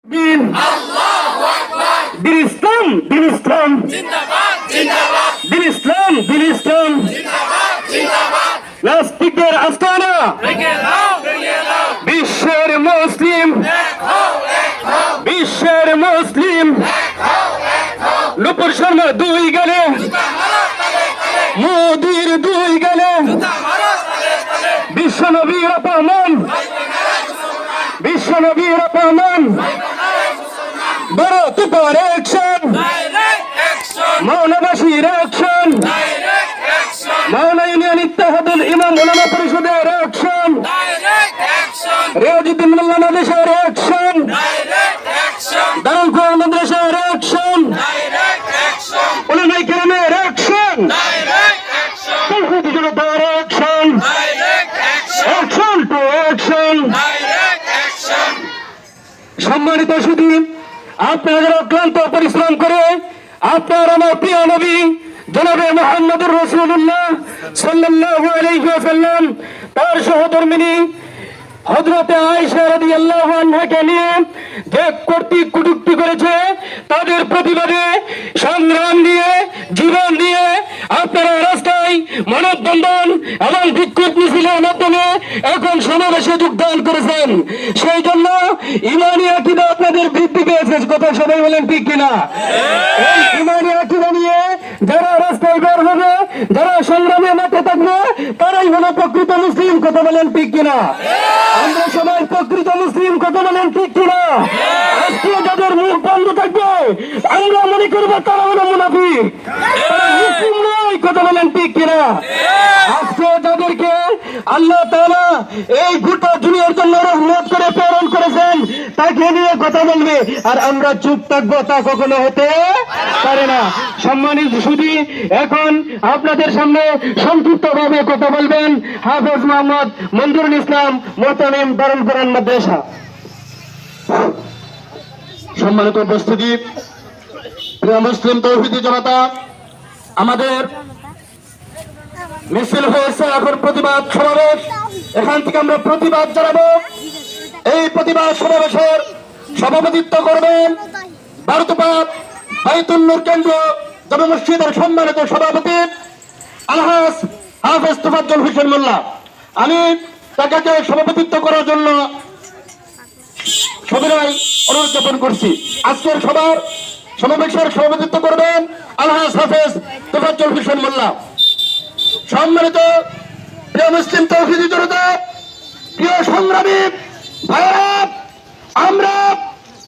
দিন দিন ইসলাম দিন ইসলাম দিন ইসলাম দিন ইসলাম নাস্তিকদের আস্তানা বিশ্বের মুসলিম নুপুর শর্মা দুই গেলে মোদির দুই গেলে বিশ্বনবীর অপমান ভারত উপর অ্যাকশন মৌলবাসীর অ্যাকশন মাওলানা ইউনিয়ন ইত্তেহাদুল ইমাম উলামা পরিষদের অ্যাকশন রিয়াজউদ্দিন মোল্লা মাদ্রাসার অ্যাকশন দারুল কোরআন মাদ্রাসার অ্যাকশন উলামায়ে কেরামের অ্যাকশন তৌহিদি জনতার অ্যাকশন অ্যাকশন টু অ্যাকশন। সম্মানিত সুধী, আপনারা যারা অক্লান্ত পরিশ্রম করে আপনার আমার প্রিয় নবী জনাবে মুহাম্মদুর রাসূলুল্লাহ সাল্লাল্লাহু আলাইহি ওয়াসাল্লাম তার সহধর্মিণী হযরতে আয়েশা রাদিয়াল্লাহু আনহাকে নিয়ে যে কটূক্তি করেছে তাদের প্রতিবাদে সংগ্রাম দিয়ে জীবন দিয়ে আপনারা রাস্তায় মানববন্ধন এবং বিক্ষোভ মিছিলের মাধ্যমে এখন সমাবেশে যোগদান করেছেন। সেই জন্য ইমানি আকীদা আপনাদের বৃদ্ধি পেয়েছে, কথা সবাই বলেন ঠিক কিনা? এই ইমানি আকীদা নিয়ে যারা রাস্তায় বের হবে, যারা সংগ্রামে মাঠে থাকবে, তারাই হলো প্রকৃত মুসলিম, কথা বলেন ঠিক কিনা? আমরা সবাই প্রকৃত মুসলিম, কথা বলেন ঠিক কিনা? আজকে যাদের মুখ বন্ধ থাকবে আমরা মনে করবো তারা হলো মুনাফিক, মুসলিম নয়, কথা বলেন ঠিক কিনা? আজকে যাদেরকে আল্লাহ তাআলা এই গোটা দুনিয়ার জন্য রহমত করে প্রেরণ করেছেন তাকে নিয়ে কথা বলবে আর আমরা চুপ থাকবো, তা কখনো হতে পারে না। সম্মানিত সুধী, এখন আপনাদের সামনে সংক্ষিপ্ত ভাবে কথা বলবেন হাফেজ মোহাম্মদ মঞ্জুরুল ইসলাম মোহতামিম দারুল কোরআন মাদ্রাসা। সম্মানিত উপস্থিতি, প্রিয় মুসলিম তৌহিদি জনতা, আমাদের মিছিল হয়েছে, এখন প্রতিবাদ সমাবেশ, এখান থেকে আমরা প্রতিবাদ জানাবো। এই প্রতিবাদ সমাবেশের সভাপতিত্ব করবেন ভারতপাত বাইতুল নূর কেন্দ্র জামে মসজিদের সম্মানিত সভাপতি আলহাজ হাফেজ তোফাজ্জল হোসেন মোল্লা। আমি তাকে সভাপতিত্ব করার জন্য সবিনয় অনুরোধ জ্ঞাপন করছি। আজকের সমাবেশের সভাপতিত্ব করবেন আলহাজ হাফেজ তোফাজ্জল হোসেন মোল্লা। সম্মানিত প্রিয় মুসলিম তৌহিদি জনতা, প্রিয় সংগ্রামী ভাইরা, আমরা